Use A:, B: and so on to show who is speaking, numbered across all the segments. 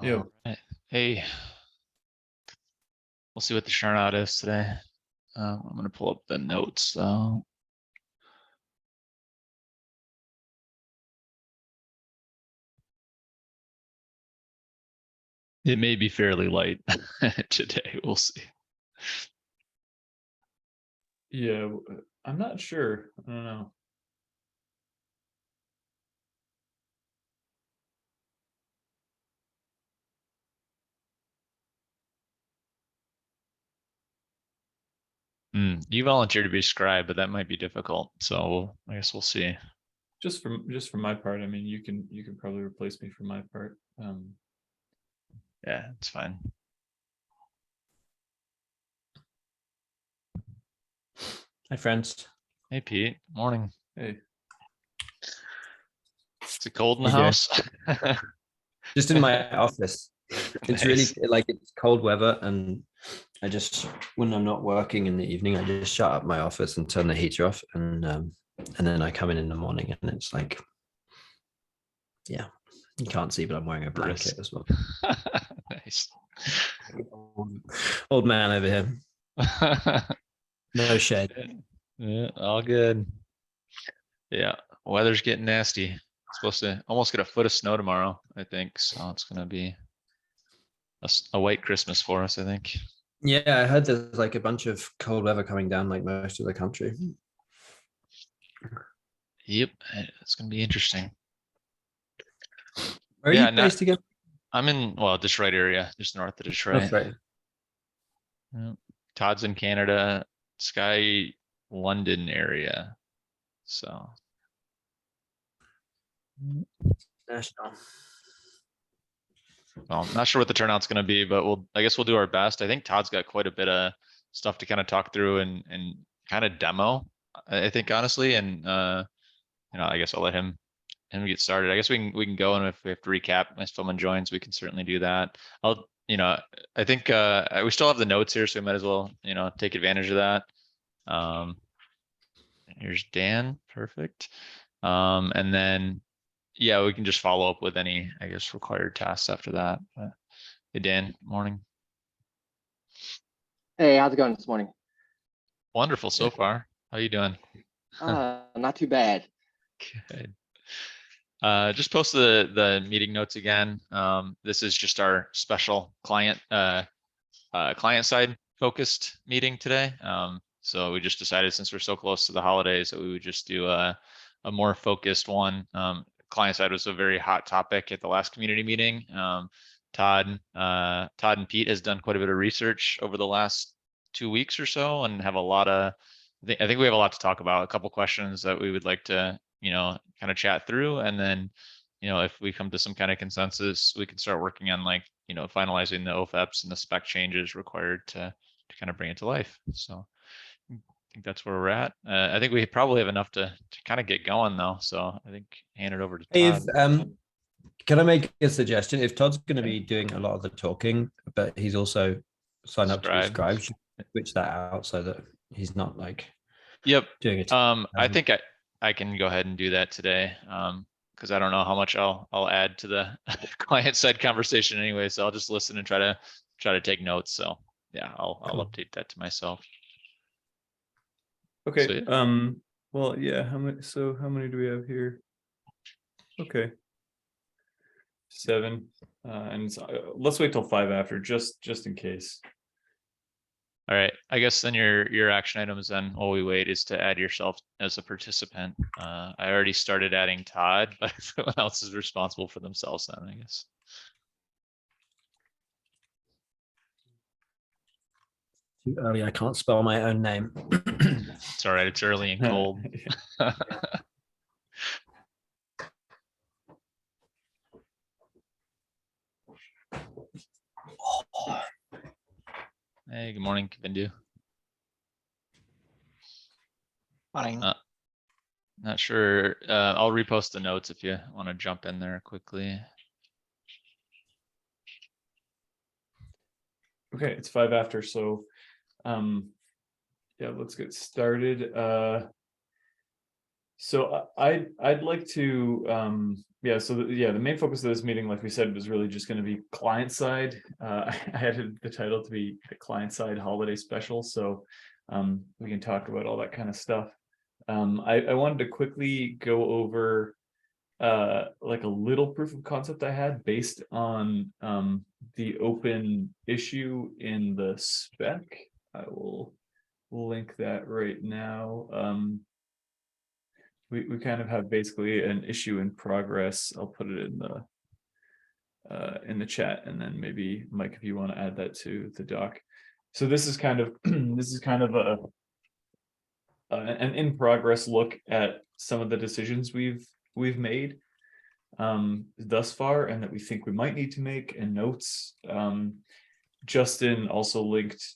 A: Yeah.
B: Hey, we'll see what the turnout is today. I'm going to pull up the notes though. It may be fairly light today. We'll see.
A: Yeah, I'm not sure. I don't know.
B: You volunteered to be a scribe, but that might be difficult. So I guess we'll see.
A: Just from my part, I mean, you can probably replace me for my part.
B: Yeah, it's fine.
C: Hi, friends.
B: Hey, Pete. Morning.
A: Hey,
B: Is it cold in the
C: Hey, Joe.
B: house?
C: Just in my office. It's really
B: Nice.
C: like it's cold weather, and I just when I'm not working in the evening, I just shut up my office and turn the heater off, and then I come in the morning, and it's like, yeah, you can't see, but I'm wearing a blanket as well.
B: Nice.
C: Old man over here. No shade.
B: Yeah, all good. Yeah, weather's getting nasty. It's supposed to almost get a foot of snow tomorrow, I think. So it's gonna be a white Christmas for us, I think.
C: Yeah, I heard there's like a bunch of cold weather coming down, like most of the country.
B: Yep, it's gonna be interesting.
C: Where are
B: Yeah,
C: you based again?
B: I'm in, well, Detroit area, just north of Detroit.
C: That's right.
B: Yeah. Todd's in Canada, Sky London area. So
C: National.
B: well, I'm not sure what the turnout's gonna be, but I guess we'll do our best. I think Todd's got quite a bit of stuff to kind of talk through and kind of demo, I think honestly. And I guess I'll let him get started. I guess we can go, and if we have to recap when someone joins, we can certainly do that. I think we still have the notes here, so we might as well, take advantage of that. Here's Dan, perfect. And then yeah, we can just follow up with any, I guess, required tasks after that. But, hey Dan, morning.
D: Hey, how's it going this morning?
B: Wonderful so far. How you doing?
D: Not too bad.
B: Good. Just post the meeting notes again. This is just our special client side focused meeting today. So we just decided, since we're so close to the holidays, that we would just do a more focused one. Client side was a very hot topic at the last community meeting. Todd and Pete has done quite a bit of research over the last 2 weeks or so, and have a lot of, I think we have a lot to talk about. A couple questions that we would like to, kind of chat through, and then, if we come to some kind of consensus, we can start working on, like, finalizing the OFEPs and the spec changes required to kind of bring it to life. So I think that's where we're at. I think we probably have enough to kind of get going though. So I think hand it over to
C: Hey,
B: Todd.
C: can I make a suggestion? If Todd's going to be doing a lot of the talking, but he's also signed up to be scribe, should we switch that out so that he's not like
B: Yep.
C: doing it.
B: I think I can go ahead and do that today. Because I don't know how much I'll add to the client side conversation anyway. So I'll just listen and try to take notes. So yeah, I'll update that to myself.
A: okay.
B: So, yeah.
A: Well, yeah. How many do we have here? Okay. 7. And let's wait till 5 after, just in case.
B: All right. I guess then your action items then, while we wait, is to add yourself as a participant. I already started adding Todd, but everyone else is responsible for themselves then, I guess.
C: Too early. I can't spell my own name.
B: It's all right. It's early and cold. Hey, good morning, Kavindu.
D: Morning.
B: Not sure. I'll repost the notes if you want to jump in there quickly.
A: Okay, it's 5 after, so yeah, let's get started. So I'd like to yeah, so the main focus of this meeting, like we said, was really just going to be client side. I added the title to be the client side holiday special, so we can talk about all that kind of stuff. I wanted to quickly go over like a little proof of concept I had based on the open issue in the spec. I will link that right now. We kind of have basically an issue in progress. I'll put it in the chat, and then maybe Mike, if you want to add that to the doc. So this is kind of this is kind of an in progress look at some of the decisions we've made thus far, and that we think we might need to make, and notes. Justin also linked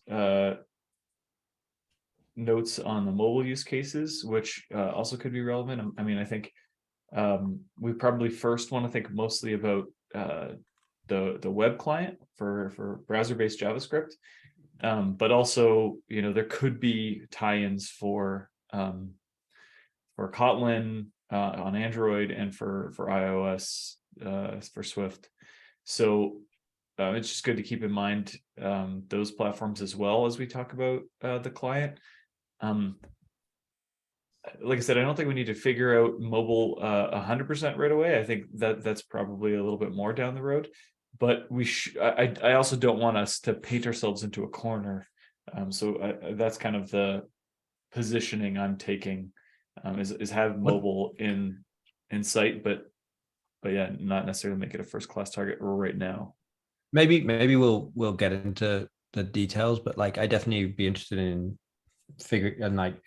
A: notes on the mobile use cases, which also could be relevant. I mean, I think we probably first want to think mostly about the web client for browser-based JavaScript, but also, you know, there could be tie-ins for Kotlin on Android and for iOS for Swift. So it's just good to keep in mind those platforms as well as we talk about the client. Like I said, I don't think we need to figure out mobile 100% right away. I think that's probably a little bit more down the road, but I also don't want us to paint ourselves into a corner. So that's kind of the positioning I'm taking, is have mobile in sight, but yeah, not necessarily make it a first class target right now.
C: Maybe we'll get into the details, but like I definitely be interested in figuring and like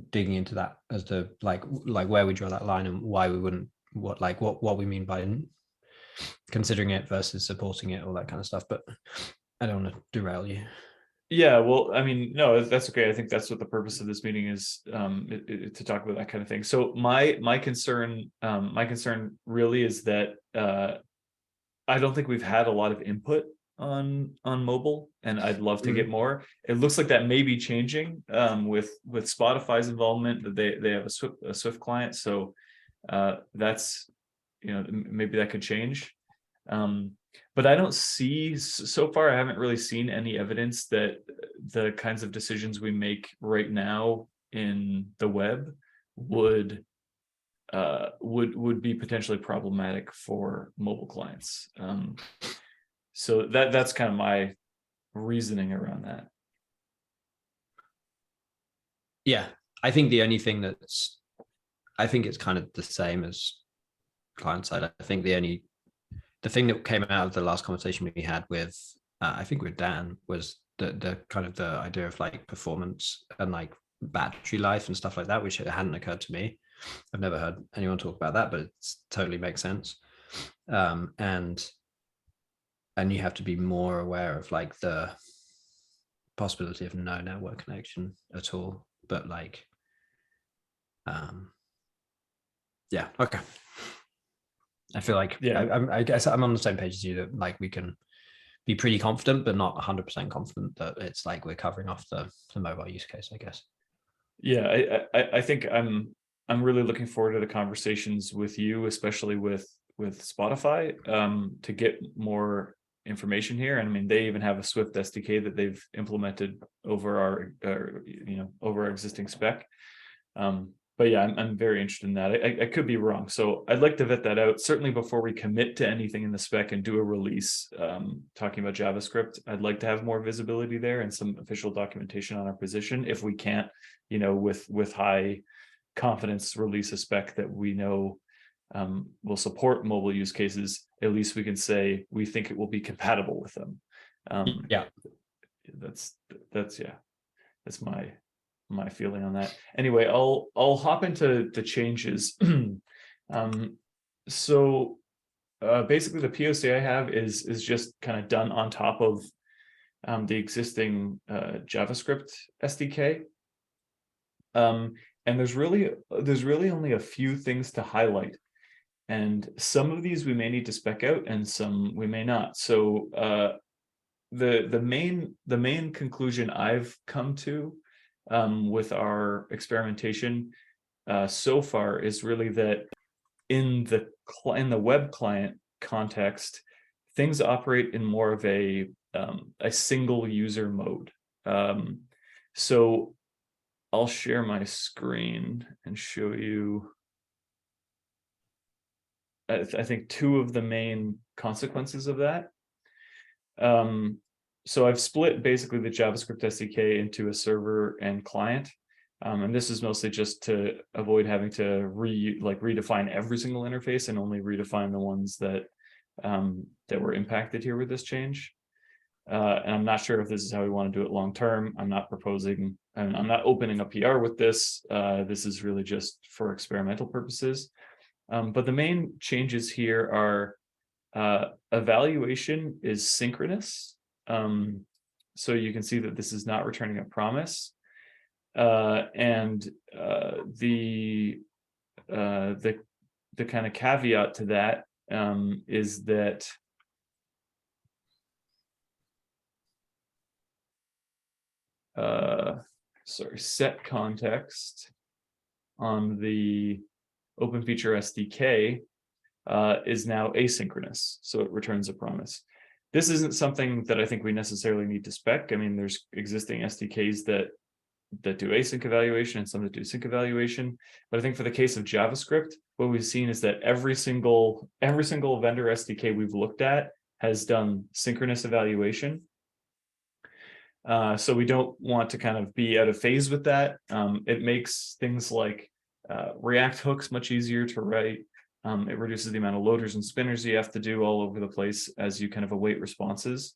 C: digging into that as to like where we draw that line and why we wouldn't, what we mean by considering it versus supporting it, all that kind of stuff. But I don't want to derail you.
A: Yeah, well, I mean, no, that's okay. I think that's what the purpose of this meeting is, to talk about that kind of thing. So my concern really is that I don't think we've had a lot of input on mobile, and I'd love to get more. It looks like that may be changing with Spotify's involvement, that they have a Swift client. So that's, you know, maybe that could change. But I don't see, so far I haven't really seen any evidence that the kinds of decisions we make right now in the web would be potentially problematic for mobile clients. So that's kind of my reasoning around that.
C: Yeah, I think the only thing I think it's kind of the same as client side. I think the thing that came out of the last conversation we had with I think with Dan was the kind of the idea of like performance and like battery life and stuff like that, which hadn't occurred to me. I've never heard anyone talk about that, but it totally makes sense. And you have to be more aware of like the possibility of no network connection at all. But like, yeah, okay. I feel like,
A: Yeah.
C: I guess I'm on the same page as you, that like we can be pretty confident, but not 100% confident that it's like we're covering off the mobile use case, I guess.
A: Yeah, I think I'm really looking forward to the conversations with you, especially with Spotify, to get more information here. And I mean, they even have a Swift SDK that they've implemented over our existing spec. But yeah, I'm very interested in that. I could be wrong, so I'd like to vet that out certainly before we commit to anything in the spec and do a release. Talking about JavaScript, I'd like to have more visibility there and some official documentation on our position. If we can't, you know, with high confidence release a spec that we know will support mobile use cases, at least we can say we think it will be compatible with them.
C: Yeah,
A: that's my feeling on that. Anyway, I'll hop into the changes. So basically the POC I have is just kind of done on top of the existing JavaScript SDK. And there's really only a few things to highlight. And some of these we may need to spec out and some we may not. So the main conclusion I've come to with our experimentation so far is really that in the web client context, things operate in more of a single user mode. So I'll share my screen and show you. I think two of the main consequences of that. So I've split basically the JavaScript SDK into a server and client. And this is mostly just to avoid having to redefine every single interface and only redefine the ones that that were impacted here with this change. And I'm not sure if this is how we want to do it long term. I'm not proposing, and I'm not opening a PR with this. This is really just for experimental purposes. But the main changes here are evaluation is synchronous. So you can see that this is not returning a promise. And the kind of caveat to that is that set context on the OpenFeature SDK is now asynchronous, so it returns a promise. This isn't something that I think we necessarily need to spec. I mean, there's existing SDKs that do async evaluation and some that do sync evaluation. But I think for the case of JavaScript, what we've seen is that every single vendor SDK we've looked at has done synchronous evaluation. So we don't want to kind of be out of phase with that. It makes things like React hooks much easier to write. It reduces the amount of loaders and spinners you have to do all over the place as you kind of await responses.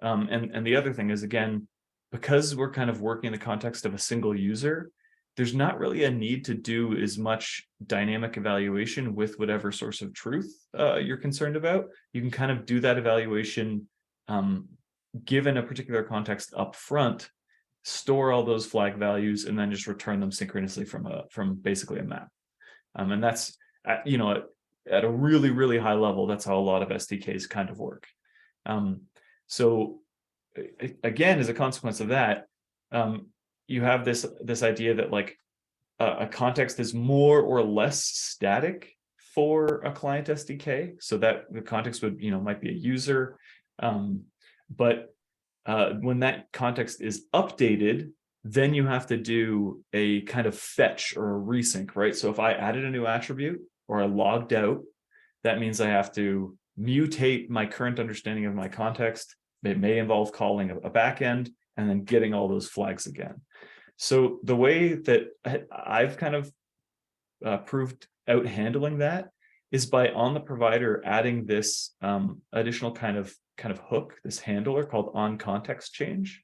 A: And the other thing is, again, because we're kind of working in the context of a single user, there's not really a need to do as much dynamic evaluation with whatever source of truth you're concerned about. You can kind of do that evaluation given a particular context up front, store all those flag values, and then just return them synchronously from basically a map. And that's at a really, really high level, that's how a lot of SDKs kind of work. So again, as a consequence of that, you have this idea that like a context is more or less static for a client SDK. So that the context would, might be a user. But when that context is updated, then you have to do a kind of fetch or a resync, right? So if I added a new attribute or I logged out, that means I have to mutate my current understanding of my context. It may involve calling a backend and then getting all those flags again. So the way that I've kind of proved out handling that is by on the provider adding this additional kind of hook, this handler called on context change.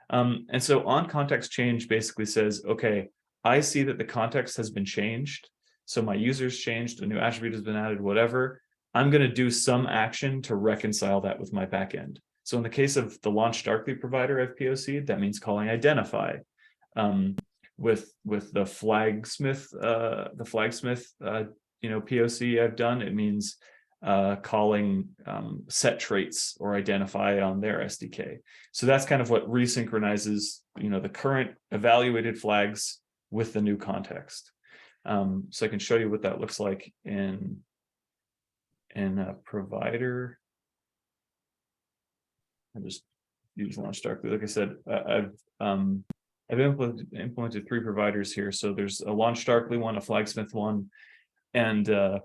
A: And so on context change basically says, okay, I see that the context has been changed. So my user's changed, a new attribute has been added, whatever. I'm going to do some action to reconcile that with my backend. So in the case of the launch darkly provider I've POC'd, that means calling identify. With the flagsmith, POC I've done, it means calling set traits or identify on their SDK. So that's kind of what resynchronizes, the current evaluated flags with the new context. So I can show you what that looks like in a provider. I just use launch darkly. Like I said, I've implemented 3 providers here. So there's a launch darkly one, a flagsmith one, and a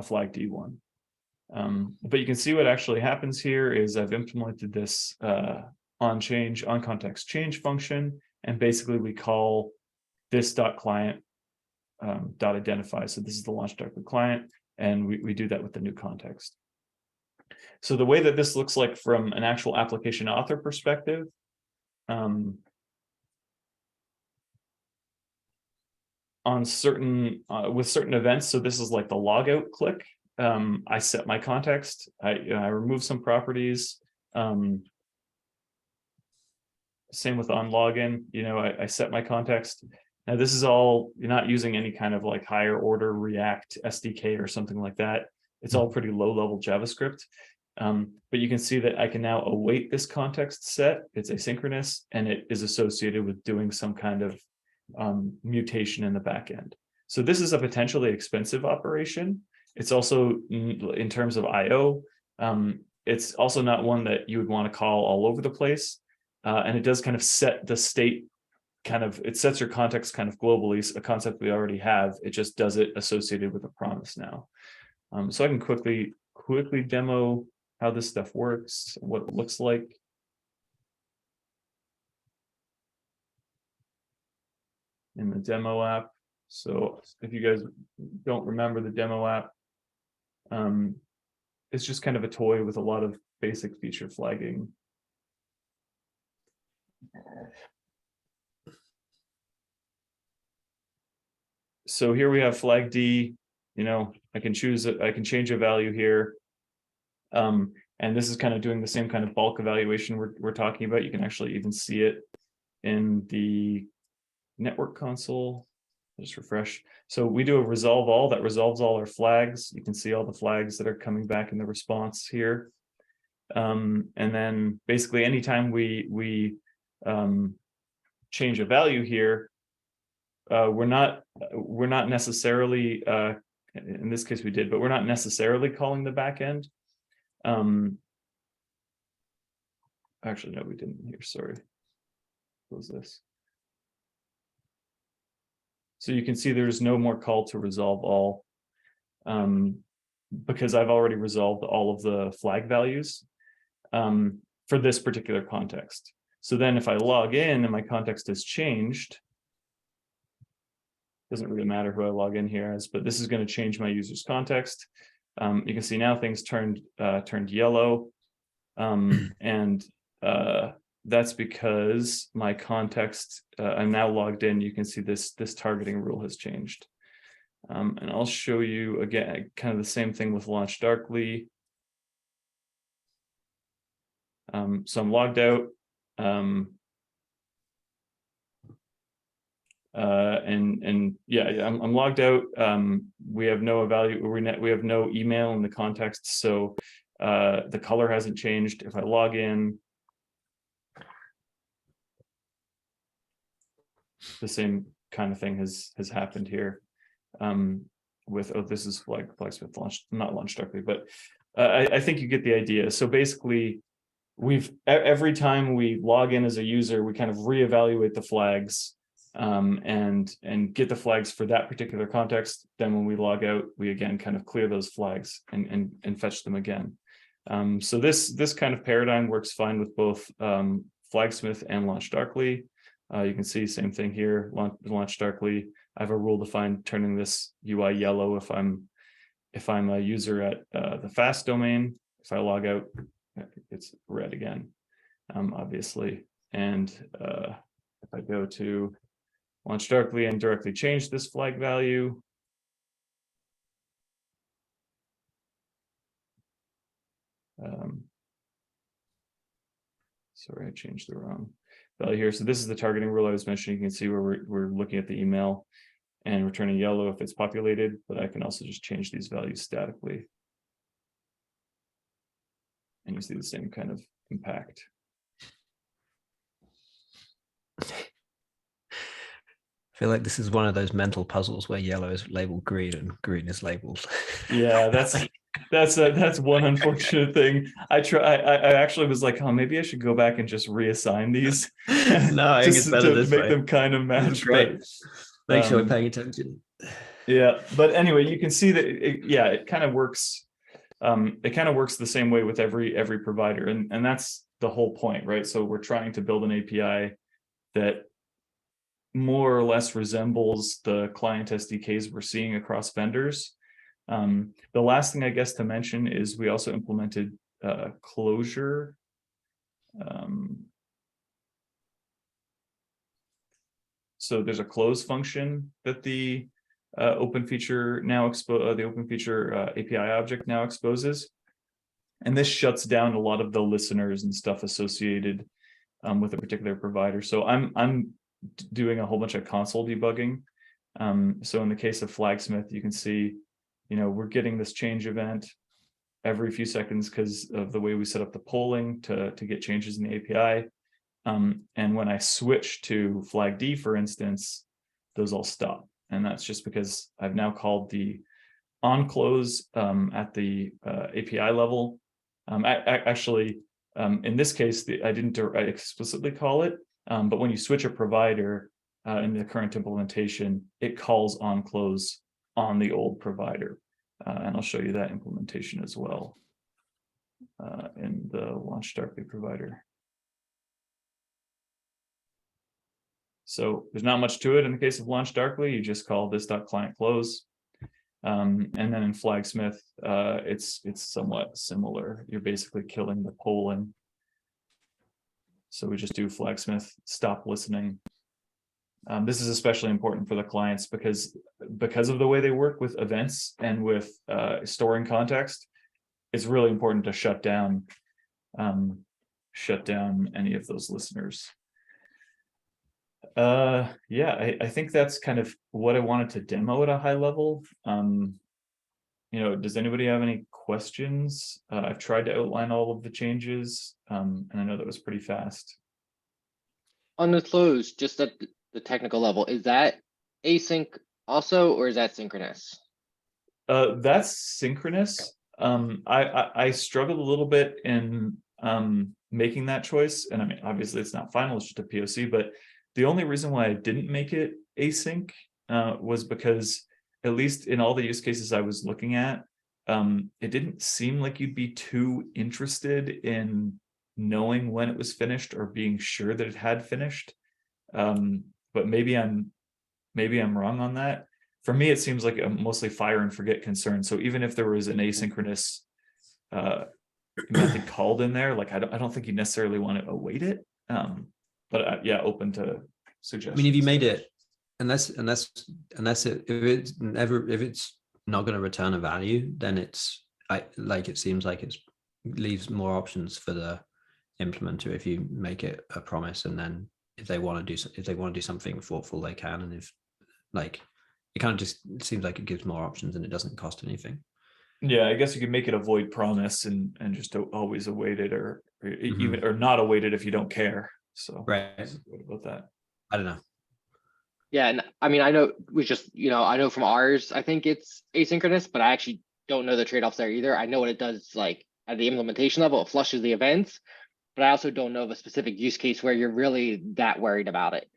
A: flag D1. But you can see what actually happens here is I've implemented this on context change function, and basically we call this .client .identify. So this is the launch darkly client, and we do that with the new context. So the way that this looks like from an actual application author perspective, on certain with certain events, so this is like the logout click. I set my context. I remove some properties. Same with on login. I set my context. Now this is all, you're not using any kind of like higher order React SDK or something like that. It's all pretty low level JavaScript. But you can see that I can now await this context set. It's asynchronous, and it is associated with doing some kind of mutation in the back end. So this is a potentially expensive operation. It's also, in terms of IO, it's also not one that you would want to call all over the place. And it does kind of set the state, it sets your context kind of globally, a concept we already have. It just does it associated with a promise now. So I can quickly demo how this stuff works, what it looks like. In the demo app. So if you guys don't remember the demo app, it's just kind of a toy with a lot of basic feature flagging. So here we have flag D. I can choose it, I can change a value here. And this is kind of doing the same kind of bulk evaluation we're talking about. You can actually even see it in the network console. Just refresh. So we do a resolve all that resolves all our flags. You can see all the flags that are coming back in the response here. And then basically anytime we change a value here, we're not necessarily, in this case we did, but we're not necessarily calling the backend. Actually, no, we didn't here. Sorry. Close this. So you can see there's no more call to resolve all, because I've already resolved all of the flag values for this particular context. So then if I log in and my context has changed, doesn't really matter who I log in here as, but this is going to change my user's context. You can see now things turned yellow, and that's because my context, I'm now logged in. You can see this targeting rule has changed. And I'll show you again, kind of the same thing with launch darkly. So I'm logged out. And yeah, I'm logged out. We have no we have no email in the context. So the color hasn't changed. If I log in, the same kind of thing has happened here. With, oh, this is flagsmith launch, not launch directly, but I think you get the idea. So basically, every time we log in as a user, we kind of reevaluate the flags and get the flags for that particular context. Then when we log out, we again kind of clear those flags and fetch them again. So this kind of paradigm works fine with both flagsmith and launch darkly. You can see same thing here, launch darkly. I have a rule defined turning this UI yellow if I'm a user at the fast domain. If I log out, it's red again, obviously. And if I go to launch darkly and directly change this flag value, sorry, I changed the wrong value here. So this is the targeting rule I was mentioning. You can see where we're looking at the email and returning yellow if it's populated, but I can also just change these values statically. And you see the same kind of impact.
C: I feel like this is one of those mental puzzles where yellow is labeled green and green is labeled.
A: Yeah, that's one unfortunate thing. I actually was like, oh, maybe I should go back and just reassign these.
C: No, I think it's better this
A: make
C: way.
A: them kind of match.
C: Great. Make sure we're
A: um,
C: paying attention.
A: Yeah, but anyway, you can see that it kind of works. It kind of works the same way with every provider, and that's the whole point, right? So we're trying to build an API that more or less resembles the client SDKs we're seeing across vendors. The last thing I guess to mention is we also implemented closure. So there's a close function that the OpenFeature now the OpenFeature API object now exposes, and this shuts down a lot of the listeners and stuff associated with a particular provider. So I'm doing a whole bunch of console debugging. So in the case of Flagsmith, you can see, we're getting this change event every few seconds because of the way we set up the polling to get changes in the API. And when I switch to flag D, for instance, all stop. And that's just because I've now called the on close at the API level. Actually, in this case, I didn't explicitly call it, but when you switch a provider in the current implementation, it calls on close on the old provider. And I'll show you that implementation as well in the launch Darkly provider. So there's not much to it in the case of launch Darkly. You just call this.client close. And then in Flagsmith, it's somewhat similar. You're basically killing the polling. So we just do Flagsmith stop listening. This is especially important for the clients because of the way they work with events and with storing context. It's really important to shut down any of those listeners. Yeah, I think that's kind of what I wanted to demo at a high level. Does anybody have any questions? I've tried to outline all of the changes, and I know that was pretty fast.
D: On the close, just at the technical level, is that async also, or is that synchronous?
A: That's synchronous. I struggled a little bit in making that choice, and I mean, obviously it's not final, it's just a POC, but the only reason why I didn't make it async was because, at least in all the use cases I was looking at, it didn't seem like you'd be too interested in knowing when it was finished or being sure that it had finished. But maybe I'm wrong on that. For me, it seems like a mostly fire and forget concern. So even if there was an asynchronous method called in there, like I don't think you necessarily want to await it. But yeah, open to suggestions.
C: I mean, if you made it, unless if it's not going to return a value, then it seems like it leaves more options for the implementer if you make it a promise, and then if they want to do something thoughtful, they can, and if it kind of just seems like it gives more options and it doesn't cost anything.
A: Yeah, I guess you could make it a void promise and just always await it, or even or not await it if you don't care. So
C: right,
A: what about that?
C: I don't know.
D: Yeah, and I mean, I know I know from ours, I think it's asynchronous, but I actually don't know the trade-offs there either. I know what it does, like at the implementation level, it flushes the events, but I also don't know of a specific use case where you're really that worried about it.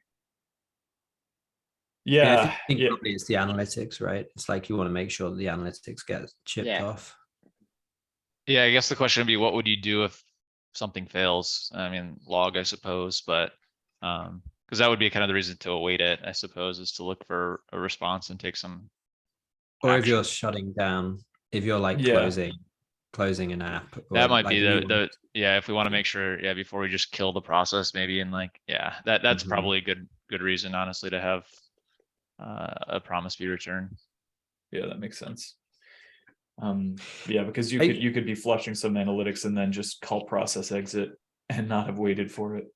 A: Yeah,
C: I think probably it's the analytics, right? It's like you want to make sure that the analytics get chipped off.
B: Yeah, I guess the question would be, what would you do if something fails? I mean, log, I suppose, but because that would be kind of the reason to await it, I suppose, is to look for a response and take some
C: or
B: action.
C: if you're shutting down, if you're like closing an app,
B: that might be if we want to make sure, before we just kill the process, maybe, and that's probably a good reason, honestly, to have a promise be returned.
A: Yeah, that makes sense. Yeah, because you could be flushing some analytics and then just call process exit and not have waited for it.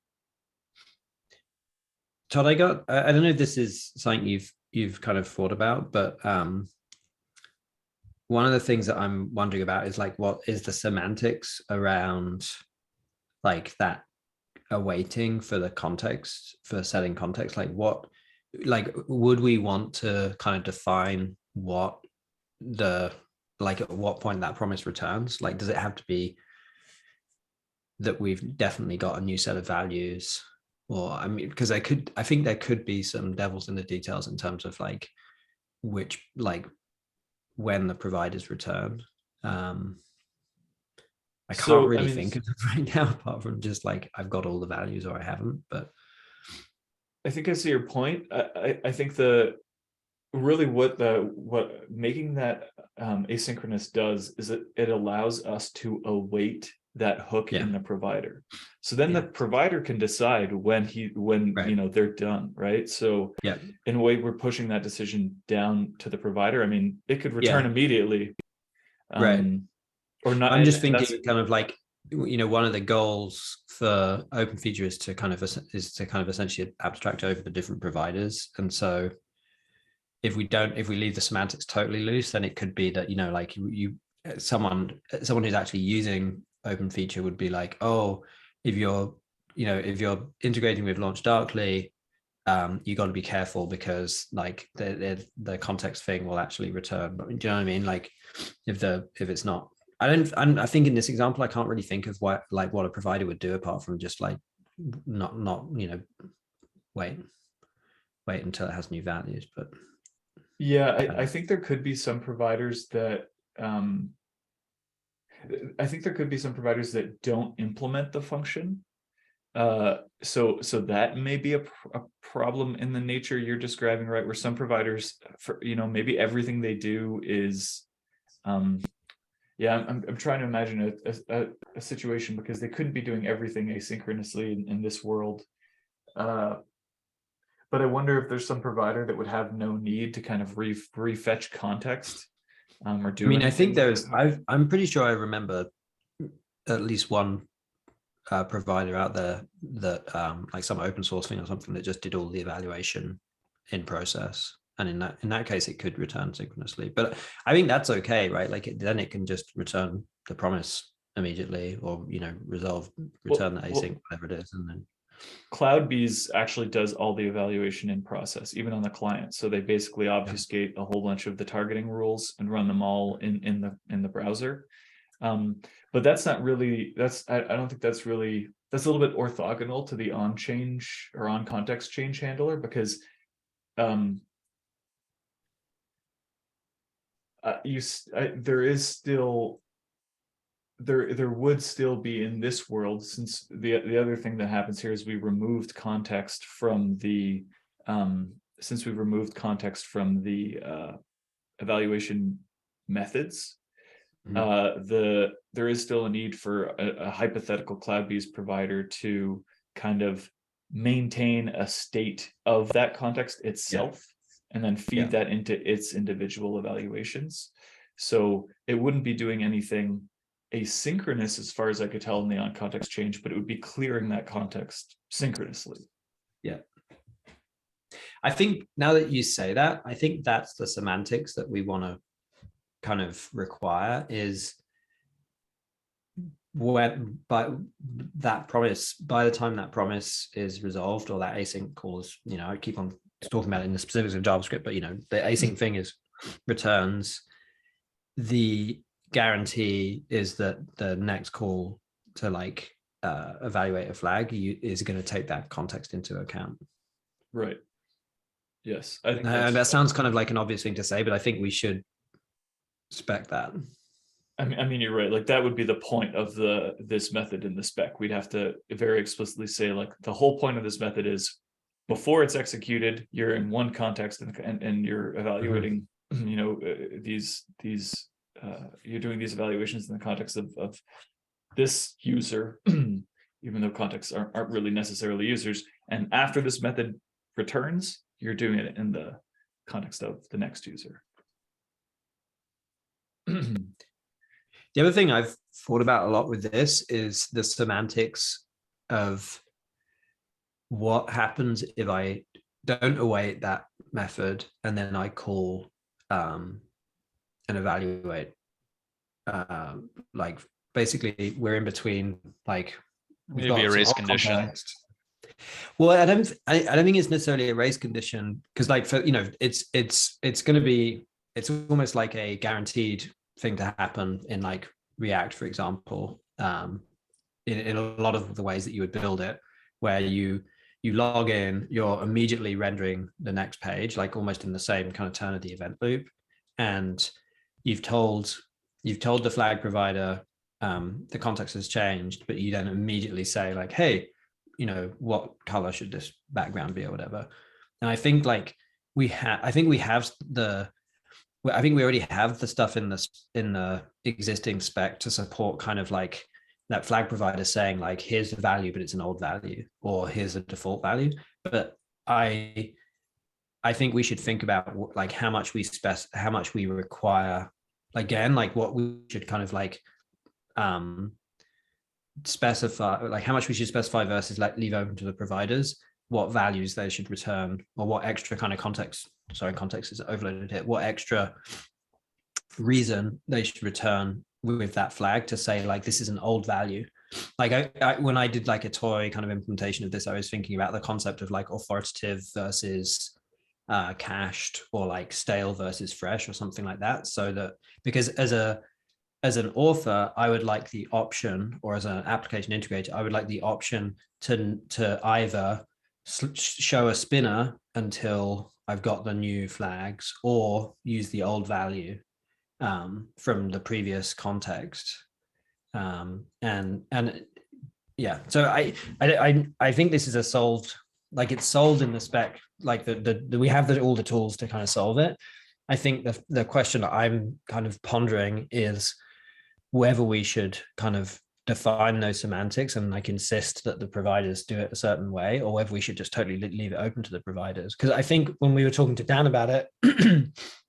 C: Todd, I don't know if this is something you've kind of thought about, but one of the things that I'm wondering about is what is the semantics around that awaiting for the context, for setting context? Would we want to kind of define what at what point that promise returns? Does it have to be that we've definitely got a new set of values? Or I mean, because I think there could be some devils in the details in terms of which when the providers return. I can't really think of it right now, apart from just I've got all the values or I haven't. But
A: I think I see your point. I think what making that asynchronous does is it allows us to await that hook in the provider. So then the provider can decide when they're done, right? So in a way, we're pushing that decision down to the provider. I mean, it could return immediately,
C: right?
A: Or not.
C: I'm just thinking kind of one of the goals for OpenFeature is to kind of essentially abstract over the different providers. And so if we leave the semantics totally loose, then it could be that, someone who's actually using OpenFeature would be if you're integrating with Launch Darkly, you got to be careful because like the context thing will actually return. But do you know what I mean? Like if it's not, I think in this example, I can't really think of what a provider would do apart from just like not wait until it has new values. But
A: yeah, I think there could be some providers that I think there could be some providers that don't implement the function. So that may be a problem in the nature you're describing, right? Where some providers, for maybe everything they do is, yeah, I'm trying to imagine a situation because they couldn't be doing everything asynchronously in this world. But I wonder if there's some provider that would have no need to kind of refetch context, or do.
C: I mean, I
A: anything
C: think
A: with
C: I'm pretty sure I remember at least one provider out there that like some open source thing or something that just did all the evaluation in process, and in that case it could return synchronously. But I think that's okay, right? Like then it can just return the promise immediately, or return the async, whatever it is, and then
A: CloudBees actually does all the evaluation in process, even on the client. So they basically obfuscate a whole bunch of the targeting rules and run them all in the browser. But that's not really, I don't think that's really, that's a little bit orthogonal to the on change or on context change handler, because there is still, there would still be in this world, since the other thing that happens here is we removed context from the evaluation methods. There is still a need for a hypothetical CloudBees provider to kind of maintain a state of that context itself, and then feed that into its individual evaluations. So it wouldn't be doing anything asynchronous as far as I could tell in the on context change, but it would be clearing that context synchronously.
C: Yeah. I think now that you say that, I think that's the semantics that we want to kind of require, is when by the time that promise is resolved, or that async call is, I keep on talking about it in the specifics of JavaScript, but the async thing is returns, the guarantee is that the next call to like evaluate a flag is going to take that context into account.
A: Right. Yes, I think
C: that sounds kind of like an obvious thing to say, but I think we should spec that.
A: I mean, you're right. Like that would be the point of this method in the spec. We'd have to very explicitly say, like, the whole point of this method is before it's executed, you're in one context and you're evaluating, these you're doing these evaluations in the context of this user, even though contexts aren't really necessarily users. And after this method returns, you're doing it in the context of the next user.
C: The other thing I've thought about a lot with this is the semantics of what happens if I don't await that method and then I call and evaluate. Like basically we're in between, like
B: maybe a race condition.
C: Context. Well, I don't think it's necessarily a race condition, because like for it's going to be, it's almost like a guaranteed thing to happen in like React, for example, in a lot of the ways that you would build it, where you log in, you're immediately rendering the next page, like almost in the same kind of turn of the event loop, and you've told the flag provider the context has changed, but you then immediately say like, hey, what color should this background be or whatever. And I think like we already have the stuff in the existing spec to support kind of like that flag provider saying like, here's the value, but it's an old value, or here's a default value. But I think we should think about like how much we require, again, like what we should kind of like specify, like how much we should specify versus like leave open to the providers what values they should return, or what extra kind of context is overloaded here, what extra reason they should return with that flag to say like, this is an old value, like when I did like a toy kind of implementation of this, I was thinking about the concept of like authoritative versus cached, or like stale versus fresh, or something like that. So that, because as an author, I would like the option, or as an application integrator, I would like the option to either show a spinner until I've got the new flags, or use the old value from the previous context. And yeah, so I think this is a solved, like it's solved in the spec, like we have all the tools to kind of solve it. I think the question that I'm kind of pondering is whether we should kind of define those semantics and like insist that the providers do it a certain way, or whether we should just totally leave it open to the providers. Because I think when we were talking to Dan about it,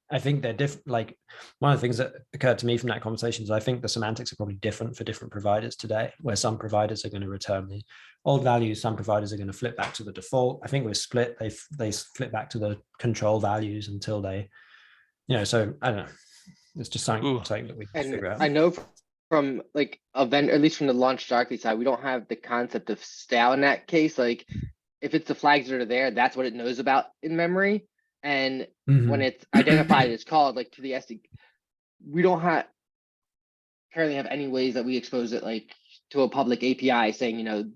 C: I think they're different. Like one of the things that occurred to me from that conversation is I think the semantics are probably different for different providers today, where some providers are going to return the old values, some providers are going to flip back to the default. I think with Split, they flip back to the control values until they, so I don't know. It's just something that we can figure out.
D: I know from like a vendor, at least from the launch darkly side, we don't have the concept of stale in that case. Like if it's the flags that are there, that's what it knows about in memory. And when it's identified, it's called like to the SD. We don't currently have any ways that we expose it like to a public API saying,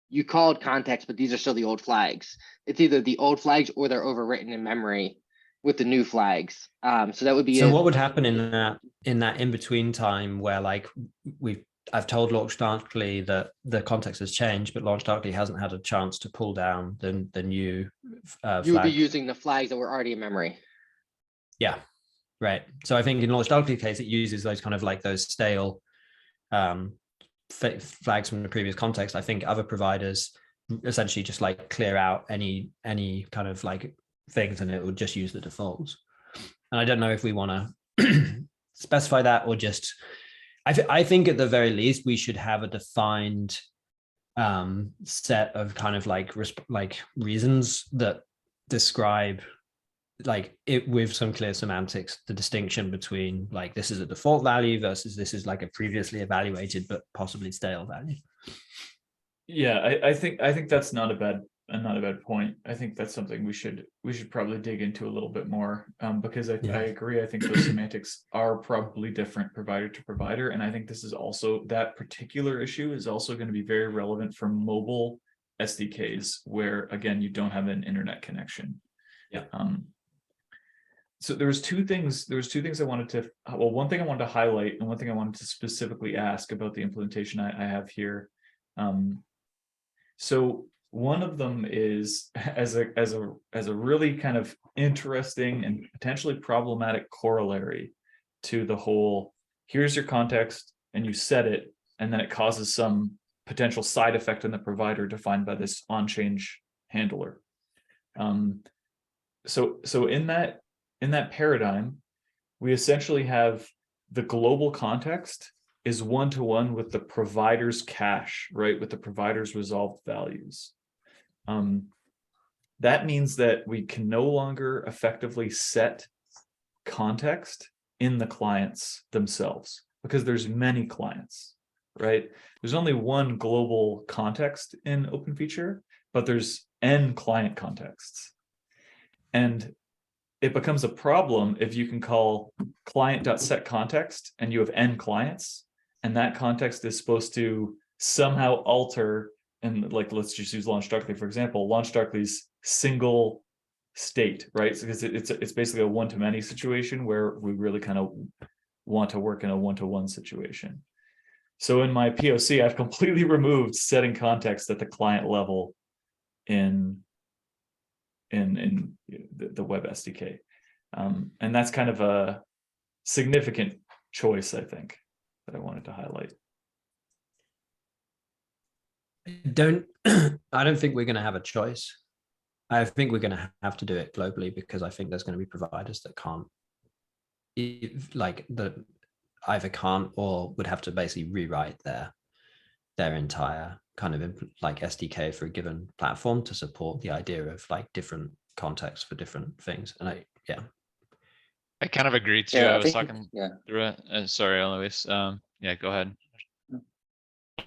D: you called context, but these are still the old flags. It's either the old flags or they're overwritten in memory with the new flags. So that would be
C: what would happen in that in between time where like I've told Launch Darkly that the context has changed, but Launch Darkly hasn't had a chance to pull down the new
D: you would be using the flags that were already in memory.
C: Yeah, right. So I think in Launch Darkly case, it uses those kind of like those stale flags from the previous context. I think other providers essentially just like clear out any kind of like things, and it would just use the defaults. And I don't know if we want to specify that, or just I think at the very least we should have a defined set of kind of like reasons that describe like it with some clear semantics, the distinction between like this is a default value versus this is like a previously evaluated but possibly stale value.
A: Yeah, I think that's not a bad point. I think that's something we should probably dig into a little bit more, because I agree. I think those semantics are probably different provider to provider, and I think this is also, that particular issue is also going to be very relevant for mobile SDKs, where again you don't have an internet connection.
C: Yeah.
A: So there was two things I wanted to, well, one thing I wanted to highlight and one thing I wanted to specifically ask about the implementation I have here. So one of them is as a really kind of interesting and potentially problematic corollary to the whole, here's your context and you set it, and then it causes some potential side effect in the provider defined by this on-change handler. So in that paradigm, we essentially have the global context is one-to-one with the provider's cache, right? With the provider's resolved values. That means that we can no longer effectively set context in the clients themselves, because there's many clients, right? There's only one global context in OpenFeature, but there's n client contexts. And it becomes a problem if you can call client.setContext and you have n clients, and that context is supposed to somehow alter, and like, let's just use Launch Darkly, for example, Launch Darkly's single state, right? Because it's basically a one-to-many situation where we really kind of want to work in a one-to-one situation. So in my POC, I've completely removed setting context at the client level in the web SDK. And that's kind of a significant choice, I think, that I wanted to highlight.
C: I don't think we're going to have a choice. I think we're going to have to do it globally, because I think there's going to be providers that can't, like that either can't or would have to basically rewrite their entire kind of like SDK for a given platform to support the idea of like different contexts for different things. And
B: I kind of agree too.
D: Yeah,
B: I was talking through it. Sorry, Eloise. Yeah, go ahead.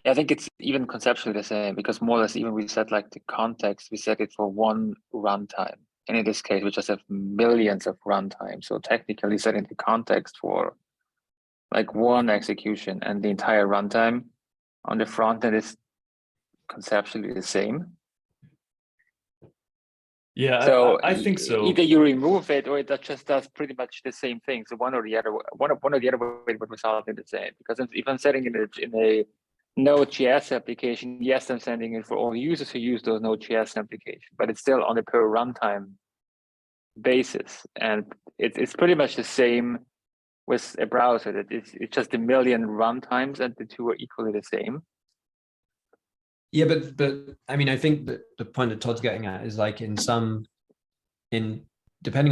E: I think it's even conceptually the same, because more or less even we set like the context, we set it for one runtime. And in this case, we just have millions of runtimes. So technically setting the context for like one execution, and the entire runtime on the front end is conceptually the same.
A: Yeah,
E: So
A: I think so.
E: Either you remove it, or it just does pretty much the same thing. So one or the other way would result in the same. Because if I'm setting it in a Node.js application, yes, I'm sending it for all users who use those Node.js applications, but it's still on a per runtime basis, and it's pretty much the same with a browser. That it's just a million runtimes, and the two are equally the same.
C: Yeah, but I mean, I think that the point that Todd's getting at is like depending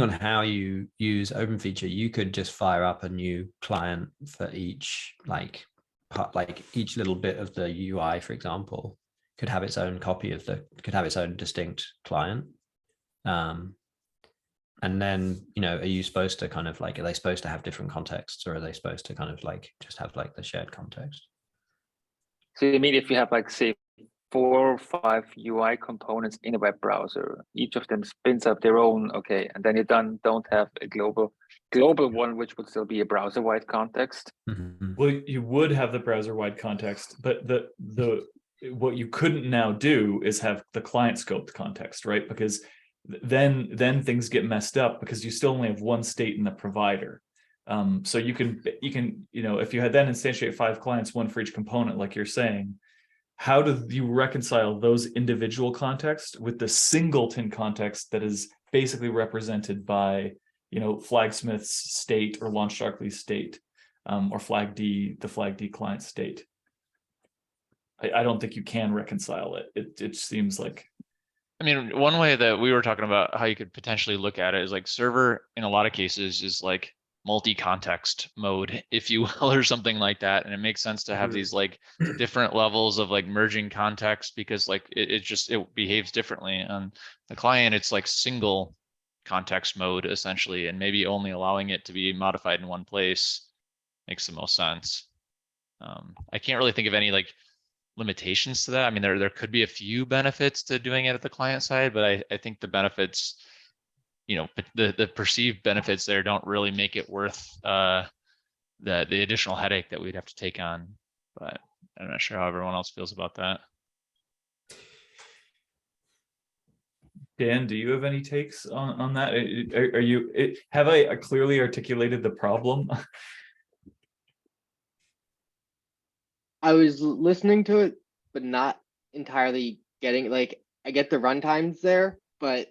C: on how you use OpenFeature, you could just fire up a new client for each like each little bit of the UI, for example, could have its own could have its own distinct client. And then, are you supposed to kind of like, are they supposed to have different contexts, or are they supposed to kind of like just have like the shared context?
E: So you mean if you have like, say, 4 or 5 UI components in a web browser, each of them spins up their own, okay, and then you don't have a global one, which would still be a browser-wide context.
C: Mm-hmm.
A: Well, you would have the browser-wide context, but what you couldn't now do is have the client scoped context, right? Because then things get messed up, because you still only have one state in the provider. So you can if you had then instantiate 5 clients, one for each component, like you're saying, how do you reconcile those individual contexts with the singleton context that is basically represented by Flagsmith's state or LaunchDarkly's state, or the flag D client state? I don't think you can reconcile it. It seems like,
B: I mean, one way that we were talking about how you could potentially look at it is like server in a lot of cases is like multi-context mode, if you will, or something like that. And it makes sense to have these like different levels of like merging context, because like it behaves differently. On the client, it's like single context mode essentially, and maybe only allowing it to be modified in one place makes the most sense. I can't really think of any like limitations to that. I mean, there could be a few benefits to doing it at the client side, but I think the benefits, the perceived benefits there don't really make it worth the additional headache that we'd have to take on. But I'm not sure how everyone else feels about that.
A: Dan, do you have any takes on that? Have I clearly articulated the problem?
D: I was listening to it, but not entirely getting, like, I get the runtimes there, but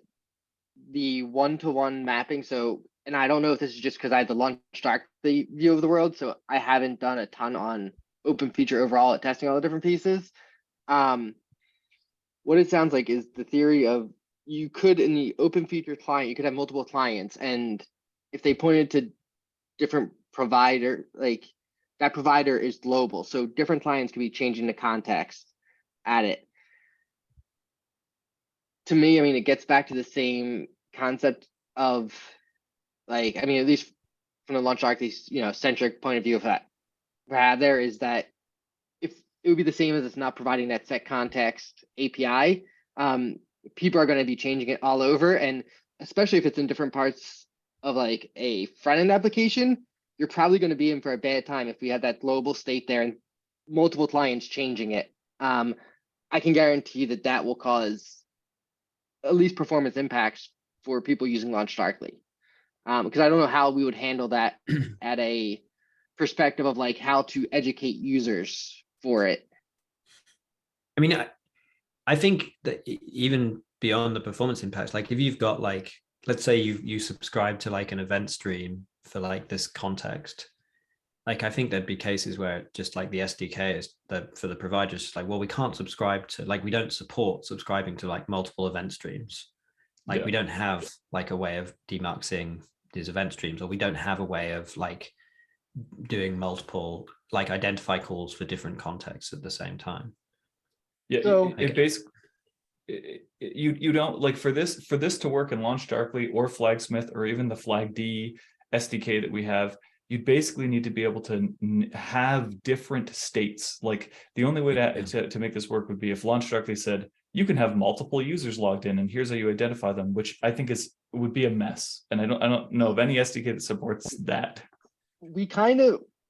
D: the one-to-one mapping. So, and I don't know if this is just because I had the LaunchDarkly view of the world, so I haven't done a ton on OpenFeature overall at testing all the different pieces. What it sounds like is the theory of, you could, in the OpenFeature client, you could have multiple clients, and if they pointed to different provider, like that provider is global, so different clients could be changing the context at it. To me, I mean, it gets back to the same concept of, like, I mean, at least from the LaunchDarkly, centric point of view of that, there is that if it would be the same as it's not providing that set context API, people are going to be changing it all over, and especially if it's in different parts of like a front-end application, you're probably going to be in for a bad time if we have that global state there and multiple clients changing it. I can guarantee that will cause at least performance impacts for people using LaunchDarkly, because I don't know how we would handle that at a perspective of like how to educate users for it.
C: I mean, I think that even beyond the performance impacts, like if you've got like, let's say you subscribe to like an event stream for like this context, like I think there'd be cases where just like the SDK is for the providers, like, well, we can't subscribe to, like, we don't support subscribing to like multiple event streams. Like,
A: Yeah.
C: we don't have like a way of demarxing these event streams, or we don't have a way of like doing multiple like identify calls for different contexts at the same time.
A: Yeah,
D: So-
A: it basically, you don't, like, for this to work in LaunchDarkly or Flagsmith or even the Flag D SDK that we have, you'd basically need to be able to have different states. Like the only way to make this work would be if LaunchDarkly said, you can have multiple users logged in and here's how you identify them, which I think would be a mess. And I don't know of any SDK that supports that.
D: We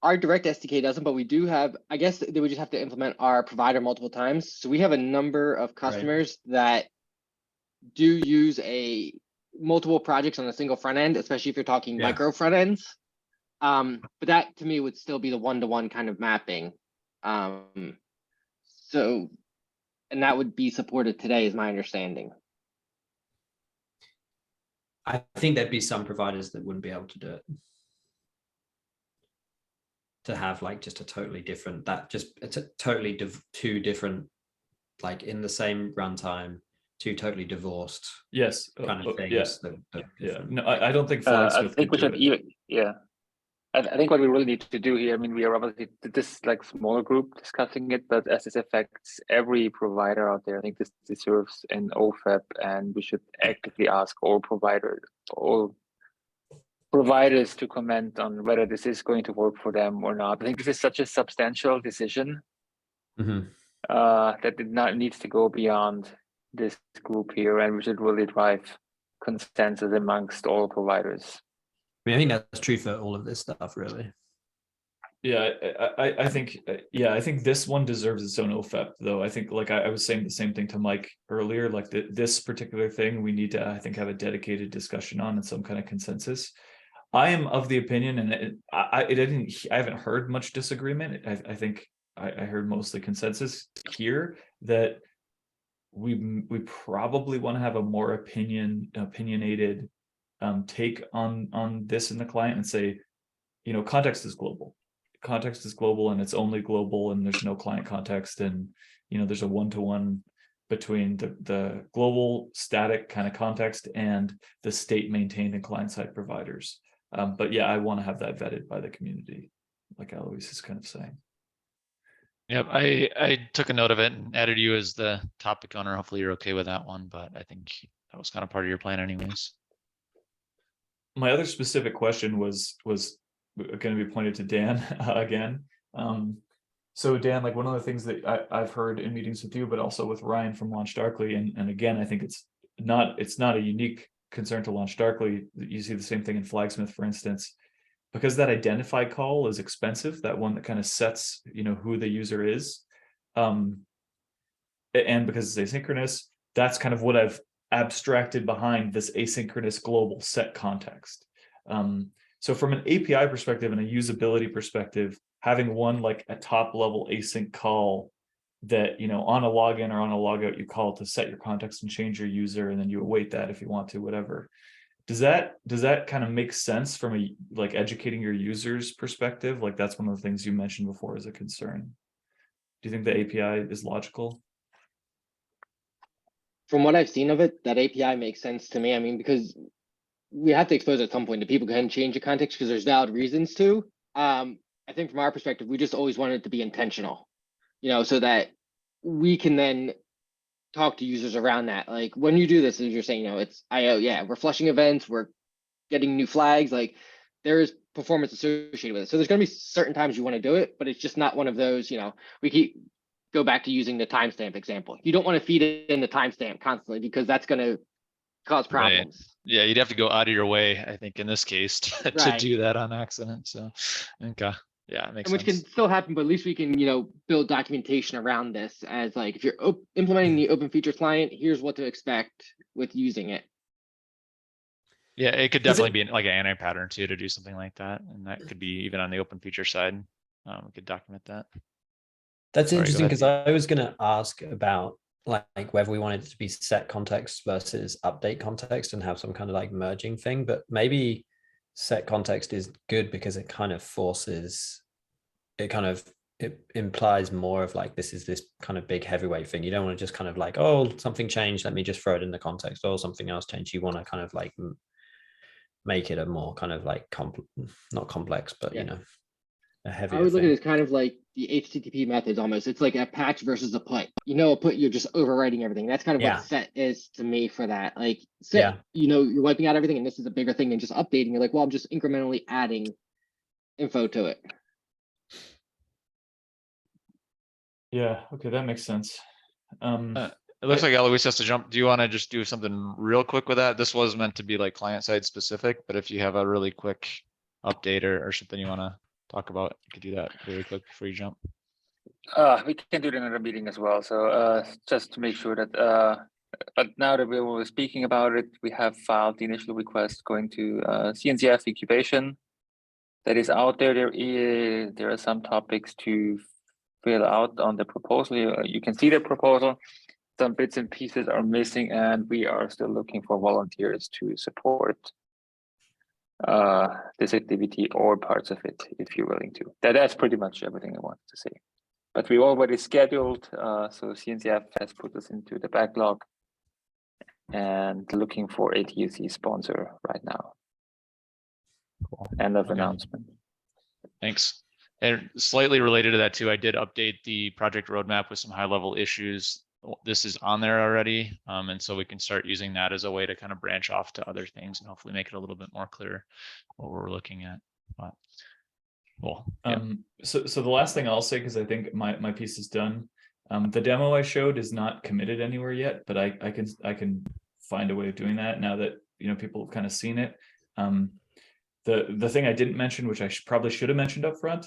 D: our direct SDK doesn't, but we do have, I guess they would just have to implement our provider multiple times. So we have a number of customers that do use multiple projects on a single front end, especially if you're talking micro front ends. But that to me would still be the one-to-one kind of mapping. So, and that would be supported today is my understanding.
C: I think there'd be some providers that wouldn't be able to do it. To have like just a totally different, it's a totally two different, like in the same runtime, two totally divorced kind of things.
A: No, I don't think
E: I think we should even, I think what we really need to do here, I mean, we are obviously this like smaller group discussing it, but as this affects every provider out there, I think this deserves an OFAP, and we should actively ask all providers to comment on whether this is going to work for them or not. I think this is such a substantial decision that needs to go beyond this group here, and we should really drive consensus amongst all providers.
C: I mean, I think that's true for all of this stuff, really.
A: Yeah, I think this one deserves its own OFAP, though. I think, like I was saying the same thing to Mike earlier, like this particular thing, we need to, I think, have a dedicated discussion on and some kind of consensus. I am of the opinion, and I haven't heard much disagreement. I think I heard mostly consensus here that we probably want to have a more opinionated take on this in the client and say, context is global. Context is global, and it's only global, and there's no client context, and there's a one-to-one between the global static kind of context and the state maintained and client-side providers. But yeah, I want to have that vetted by the community, like Alois is kind of saying.
B: Yep, I took a note of it and added you as the topic owner. Hopefully you're okay with that one, but I think that was kind of part of your plan anyways.
A: My other specific question was going to be pointed to Dan again. So Dan, like one of the things that I've heard in meetings with you, but also with Ryan from LaunchDarkly, and again, I think it's not a unique concern to LaunchDarkly. You see the same thing in Flagsmith, for instance, because that identify call is expensive, that one that kind of sets who the user is, and because it's asynchronous, that's kind of what I've abstracted behind this asynchronous global set context. So from an API perspective and a usability perspective, having one like a top level async call that on a login or on a logout you call to set your context and change your user, and then you await that if you want to, whatever. Does that kind of make sense from a like educating your users perspective? Like that's one of the things you mentioned before as a concern. Do you think the API is logical?
D: From what I've seen of it, that API makes sense to me. I mean, because we have to expose at some point that people can change the context because there's valid reasons to. I think from our perspective, we just always wanted it to be intentional, so that we can then talk to users around that. Like when you do this, as you're saying, it's IO, we're flushing events, we're getting new flags, like there is performance associated with it. So there's going to be certain times you want to do it, but it's just not one of those, we go back to using the timestamp example. You don't want to feed it in the timestamp constantly because that's going to cause problems.
B: Right. Yeah, you'd have to go out of your way, I think, in this case to do that on accident. So, okay. Yeah, it makes sense.
D: Which can still happen, but at least we can, build documentation around this as like, if you're implementing the OpenFeature client, here's what to expect with using it.
B: Yeah, it could definitely be like an anti-pattern too to do something like that. And that could be even on the OpenFeature side. We could document that.
C: That's interesting because I was going to ask about like whether we wanted it to be set context versus update context and have some kind of like merging thing, but maybe set context is good because it kind of it implies more of like, this is this kind of big heavyweight thing. You don't want to just kind of like, oh, something changed, let me just throw it in the context, or something else changed. You want to kind of like make it a more kind of like not complex, but a heavier
D: I would look
B: thing.
D: at it as kind of like the HTTP methods almost. It's like a patch versus a put. A put, you're just overwriting everything. That's kind of what set is to me for that. Like set, you're wiping out everything, and this is a bigger thing than just updating. You're like, well, I'm just incrementally adding info to it.
A: Yeah, okay, that makes sense.
B: It looks like Eloise has to jump. Do you want to just do something real quick with that? This was meant to be like client side specific, but if you have a really quick update or something you want to talk about, you could do that really quick before you jump.
E: We can do it in another meeting as well. So just to make sure that but now that we were speaking about it, we have filed the initial request going to CNCF incubation. That is out there. There are some topics to fill out on the proposal. You can see the proposal. Some bits and pieces are missing, and we are still looking for volunteers to support this activity or parts of it, if you're willing to. That's pretty much everything I wanted to say. But we already scheduled, so CNCF has put us into the backlog and looking for a TUC sponsor right now.
B: Cool.
E: End of
B: Okay.
E: announcement.
B: Thanks. And slightly related to that too, I did update the project roadmap with some high level issues. This is on there already. And so we can start using that as a way to kind of branch off to other things and hopefully make it a little bit more clear what we're looking at. But cool. Yeah.
A: So the last thing I'll say, because I think my piece is done. The demo I showed is not committed anywhere yet, but I can find a way of doing that now that people have kind of seen it. The thing I didn't mention, which I probably should have mentioned up front,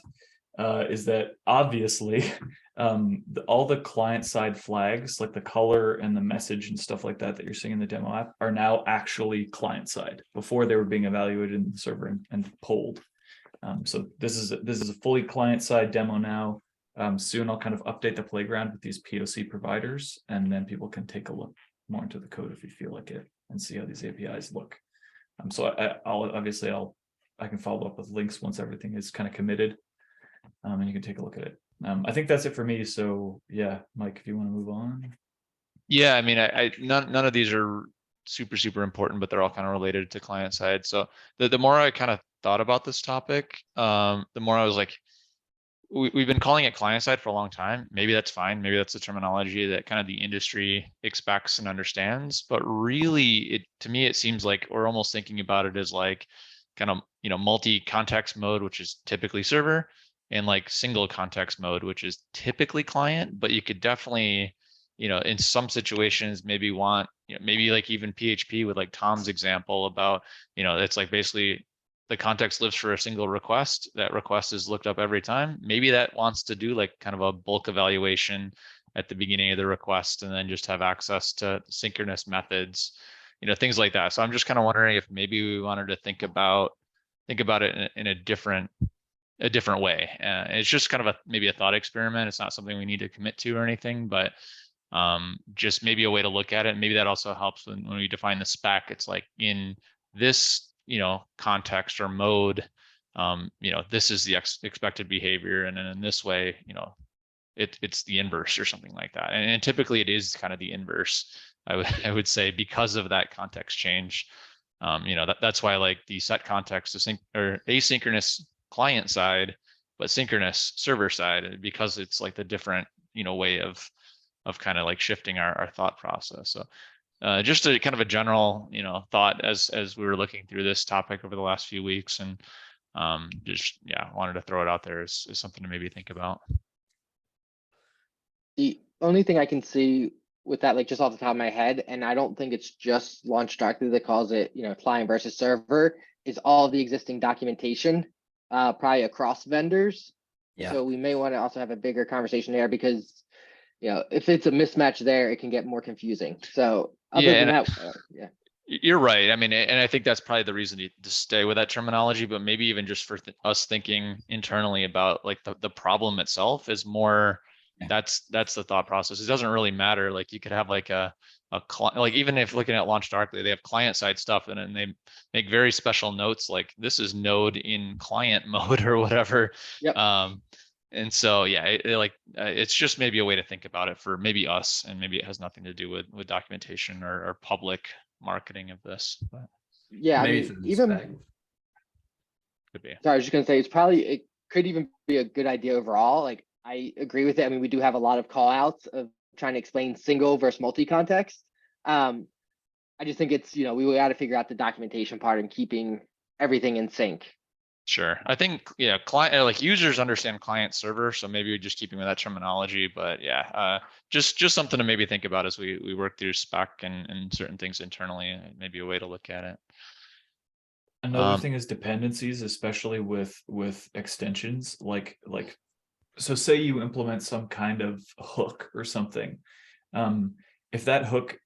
A: is that obviously all the client side flags, like the color and the message and stuff like that you're seeing in the demo app, are now actually client side. Before they were being evaluated in the server and polled. So this is a fully client side demo now. Soon I'll kind of update the playground with these POC providers, and then people can take a look more into the code if you feel like it and see how these APIs look. So I can follow up with links once everything is kind of committed, and you can take a look at it. I think that's it for me. So yeah, Mike, if you want to move on.
B: Yeah, I mean, none of these are super important, but they're all kind of related to client side. So the more I kind of thought about this topic, the more I was like, we've been calling it client side for a long time. Maybe that's fine. Maybe that's the terminology that kind of the industry expects and understands. But really, to me, it seems like we're almost thinking about it as like kind of multi-context mode, which is typically server, and like single context mode, which is typically client. But you could definitely, in some situations, maybe want, maybe like even PHP with like Tom's example about, it's like basically the context lives for a single request. That request is looked up every time. Maybe that wants to do like kind of a bulk evaluation at the beginning of the request and then just have access to synchronous methods, things like that. So I'm just kind of wondering if maybe we wanted to think about it in a different way. It's just kind of maybe a thought experiment. It's not something we need to commit to or anything, but just maybe a way to look at it. Maybe that also helps when we define the spec. It's like in this context or mode, this is the expected behavior, and then in this way, it's the inverse or something like that. And typically it is kind of the inverse, I would say, because of that context change. That's why I like the set context or asynchronous client side, but synchronous server side, because it's like the different way of kind of like shifting our thought process. So just a kind of a general, thought as we were looking through this topic over the last few weeks, and just wanted to throw it out there as something to maybe think about.
D: The only thing I can see with that, like just off the top of my head, and I don't think it's just Launch Darkly that calls it, client versus server, is all the existing documentation, probably across vendors.
C: Yeah.
D: So we may want to also have a bigger conversation there because, if it's a mismatch there, it can get more confusing. So other than that, yeah.
B: You're right. I mean, and I think that's probably the reason to stay with that terminology, but maybe even just for us thinking internally about like the problem itself is more, that's the thought process. It doesn't really matter. Like you could have like a client, like even if looking at Launch Darkly, they have client side stuff and they make very special notes like this is node in client mode or whatever.
D: Yep.
B: And so, it's just maybe a way to think about it for maybe us, and maybe it has nothing to do with documentation or public marketing of this. But
D: yeah,
C: maybe
D: I mean,
C: for the
D: even
C: spec.
B: could be.
D: sorry, I was just gonna say it could even be a good idea overall. Like I agree with it. I mean, we do have a lot of call outs of trying to explain single versus multi-context. I just think it's, we got to figure out the documentation part and keeping everything in sync.
B: Sure. I think, yeah, client, like users understand client server, so maybe we're just keeping with that terminology, but yeah, just something to maybe think about as we work through spec and certain things internally, maybe a way to look at it.
A: Another thing is dependencies, especially with extensions, like so say you implement some kind of hook or something. If that hook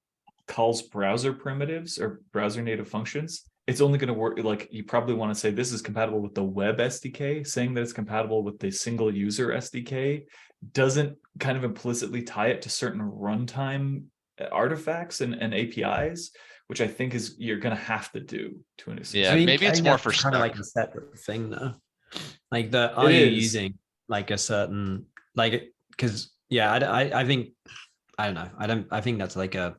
A: calls browser primitives or browser native functions, it's only going to work. Like you probably want to say this is compatible with the web SDK. Saying that it's compatible with the single user SDK doesn't kind of implicitly tie it to certain runtime artifacts and APIs, which I think is you're going to have to do to an extent.
B: Yeah, maybe it's more for
C: kind of
B: spec.
C: like a separate thing though. Like are you using like a certain like because yeah, I think I don't know. I think that's like a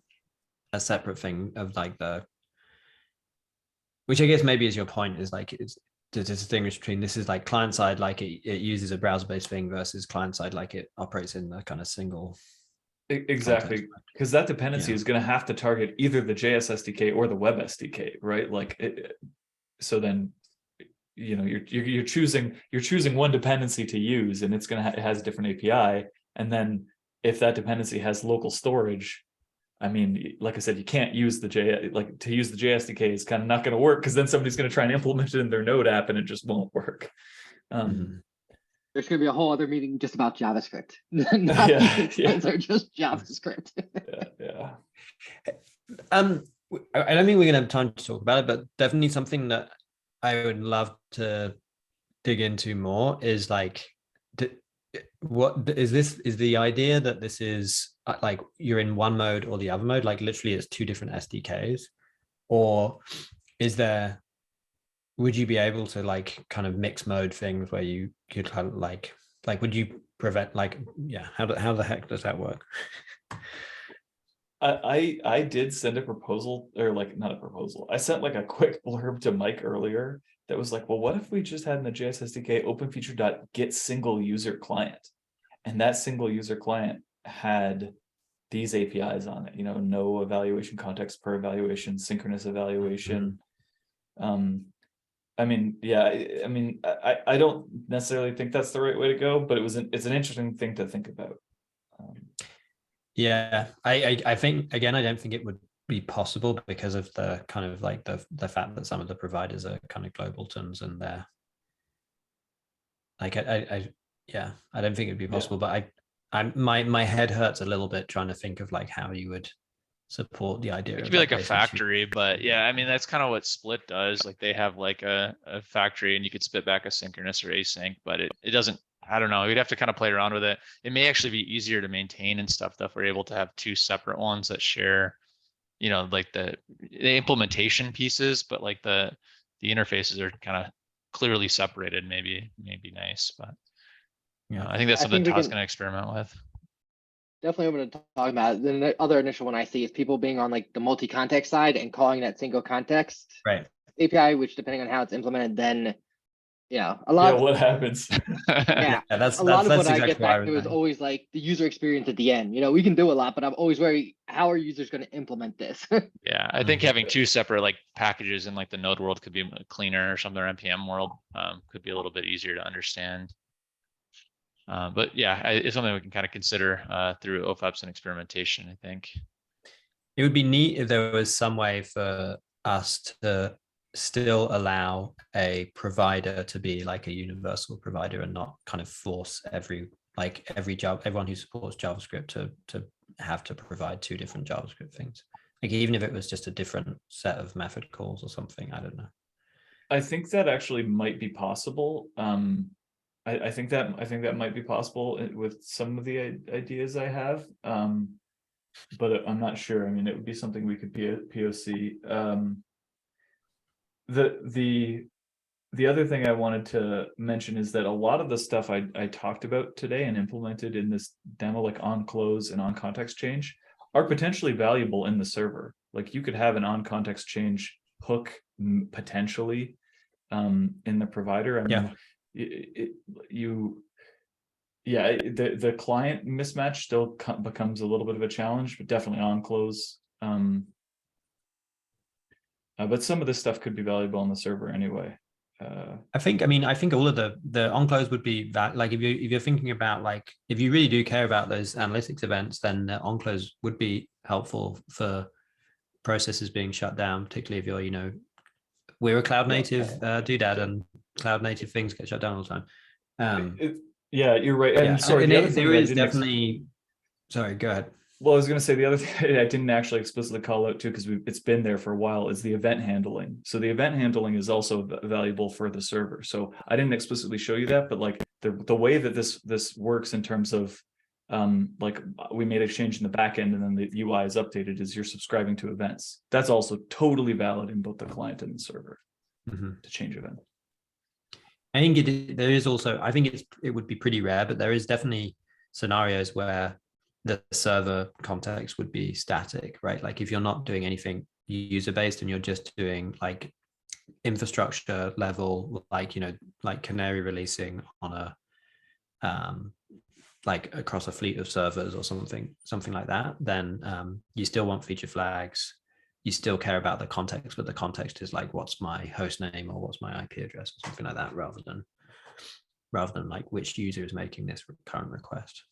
C: separate thing of like which I guess maybe is your point is like it's to distinguish between this is like client side, like it uses a browser based thing versus client side, like it operates in the kind of single.
A: Exactly, because that dependency is going to have to target either the JS SDK or the web SDK, right? Like so then you're choosing one dependency to use, and it's going to it has a different API, and then if that dependency has local storage, I mean, like I said, you can't use the to use the JSDK is kind of not going to work because then somebody's going to try and implement it in their Node app and it just won't work.
D: There's going to be a whole other meeting just about JavaScript. Not are just JavaScript.
A: yeah.
C: I don't think we're going to have time to talk about it, but definitely something that I would love to dig into more is like, what is this? Is the idea that this is like you're in one mode or the other mode, like literally it's two different SDKs, or would you be able to like kind of mix mode things where you could kind of like would you prevent like how the heck does that work?
A: I did send a proposal, or like not a proposal. I sent like a quick blurb to Mike earlier that was like, well, what if we just had in the JS SDK OpenFeature.get single user client, and that single user client had these APIs on it, no evaluation, context per evaluation, synchronous evaluation. I mean, I don't necessarily think that's the right way to go, but it's an interesting thing to think about.
C: I think again, I don't think it would be possible because of the kind of like the fact that some of the providers are kind of global terms and they're like I don't think it'd be possible, but my head hurts a little bit trying to think of like how you would support the idea.
B: It could be like a factory, but yeah, I mean that's kind of what Split does. Like they have like a factory, and you could spit back asynchronous or async, but it doesn't. I don't know. You'd have to kind of play around with it. It may actually be easier to maintain and stuff if we're able to have two separate ones that share, like the implementation pieces, but like the interfaces are kind of clearly separated. Maybe nice, but yeah, I think that's something Todd's going to experiment with.
D: Definitely open to talk about it. Then the other initial one I see is people being on like the multi-context side and calling that single context API, which depending on how it's implemented, then a lot.
A: What happens?
C: That's
D: a lot of what
C: exactly
D: I get back to is always like the user experience at the end. We can do a lot, but I'm always worried, how are users going to implement this?
B: Yeah, I think having two separate like packages in like the Node world could be cleaner, or some other NPM world could be a little bit easier to understand. But yeah, it's something we can kind of consider through OFAPs and experimentation, I think.
C: It would be neat if there was some way for us to still allow a provider to be like a universal provider and not kind of force everyone who supports JavaScript to have to provide two different JavaScript things. Like even if it was just a different set of method calls or something, I don't know.
A: I think that actually might be possible. I think that might be possible with some of the ideas I have, but I'm not sure. I mean, it would be something we could POC. The other thing I wanted to mention is that a lot of the stuff I talked about today and implemented in this demo, like on close and on context change, are potentially valuable in the server. Like you could have an on context change hook potentially in the provider. I mean, the client mismatch still becomes a little bit of a challenge, but definitely on close. But some of this stuff could be valuable on the server anyway.
C: I think all of the on-close would be that, like, if you're thinking about, like, if you really do care about those analytics events, then the on-close would be helpful for processes being shut down, particularly if you're, we're a cloud native doodad, and cloud native things get shut down all the time.
A: Yeah, you're right. And
C: Yeah,
A: sorry,
C: and
A: the other thing
C: there
A: I
C: is
A: didn't
C: definitely. Sorry, go ahead.
A: Well, I was going to say the other thing I didn't actually explicitly call out too, because it's been there for a while, is the event handling. So the event handling is also valuable for the server. So I didn't explicitly show you that, but like the way that this works in terms of like we made a change in the back end and then the UI is updated, is you're subscribing to events. That's also totally valid in both the client and the server to change event.
C: I think there is also, I think it would be pretty rare, but there is definitely scenarios where the server context would be static, right? Like if you're not doing anything user-based and you're just doing like infrastructure level, like, like canary releasing on a, like across a fleet of servers or something like that, then you still want feature flags. You still care about the context, but the context is like, what's my host name or what's my IP address or something like that, rather than like which user is making this current request.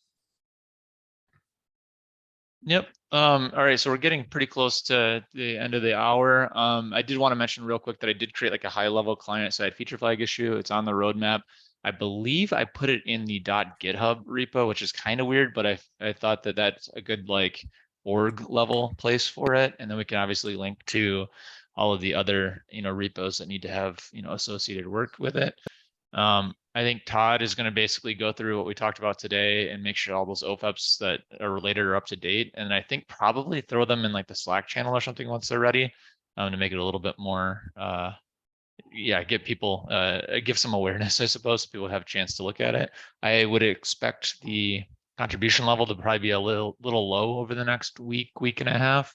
B: Yep. All right. So we're getting pretty close to the end of the hour. I did want to mention real quick that I did create like a high level client side feature flag issue. It's on the roadmap. I believe I put it in the .github repo, which is kind of weird, but I thought that that's a good like org level place for it. And then we can obviously link to all of the other, repos that need to have, associated work with it. I think Todd is going to basically go through what we talked about today and make sure all those OFEPs that are related are up to date. And I think probably throw them in like the Slack channel or something once they're ready, to make it a little bit more, get people, give some awareness, I suppose, so people have a chance to look at it. I would expect the contribution level to probably be a little low over the next week and a half.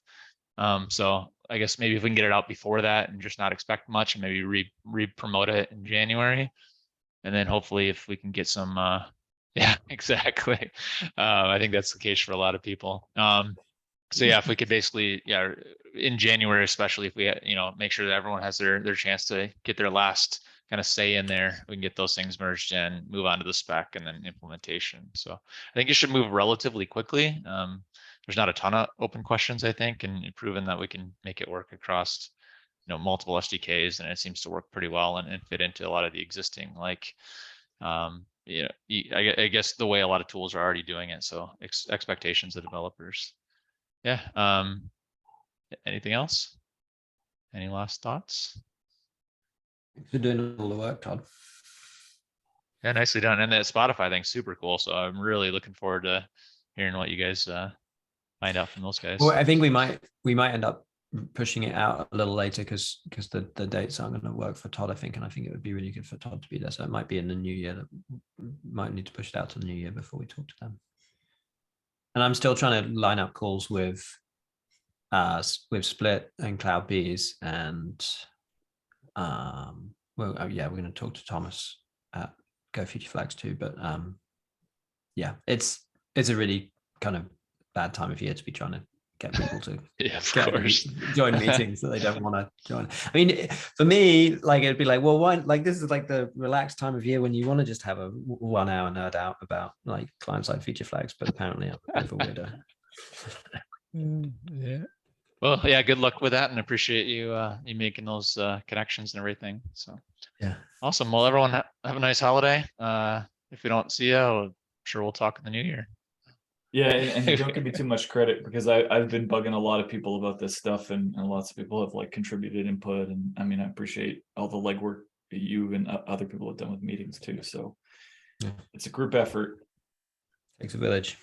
B: So I guess maybe if we can get it out before that and just not expect much, and maybe re-promote it in January. And then hopefully if we can get some, yeah, exactly. I think that's the case for a lot of people. So yeah, if we could basically, in January, especially if we, make sure that everyone has their chance to get their last kind of say in there, we can get those things merged and move on to the spec and then implementation. So I think it should move relatively quickly. There's not a ton of open questions, I think, and proven that we can make it work across multiple SDKs, and it seems to work pretty well and fit into a lot of the existing, like, I guess the way a lot of tools are already doing it. So expectations of developers. Yeah. Anything else? Any last thoughts?
C: Thanks for doing all the work, Todd.
B: Yeah, nicely done. And that Spotify thing's super cool. So I'm really looking forward to hearing what you guys find out from those guys.
C: Well, I think we might end up pushing it out a little later because the dates aren't going to work for Todd, I think, and I think it would be really good for Todd to be there. So it might be in the new year. That might need to push it out to the new year before we talk to them. And I'm still trying to line up calls with Split and Cloud Bees, and we're going to talk to Thomas at Go Feature Flags too. But yeah, it's a really kind of bad time of year to be trying to get people to join meetings that they don't want to join. I mean, for me, like, it'd be like, well, why? Like, this is like the relaxed time of year when you want to just have a 1 hour nerd out about like client-side feature flags, but apparently I'm a bit of a weirdo.
B: Yeah. Well, yeah, good luck with that, and appreciate you making those connections and everything. So
C: yeah,
B: awesome. Well, everyone have a nice holiday. If we don't see you, I'm sure we'll talk in the new year.
A: Yeah, and don't give me too much credit, because I've been bugging a lot of people about this stuff, and lots of people have like contributed input, and I mean, I appreciate all the legwork that you and other people have done with meetings too. So yeah, it's a group effort.
C: Takes a village.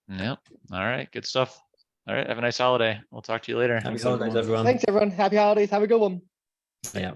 B: Yep. All right, good stuff. All right, have a nice holiday. We'll talk to you later.
C: Happy holidays, everyone.
D: Thanks, everyone. Happy holidays. Have a good one.
C: Yeah.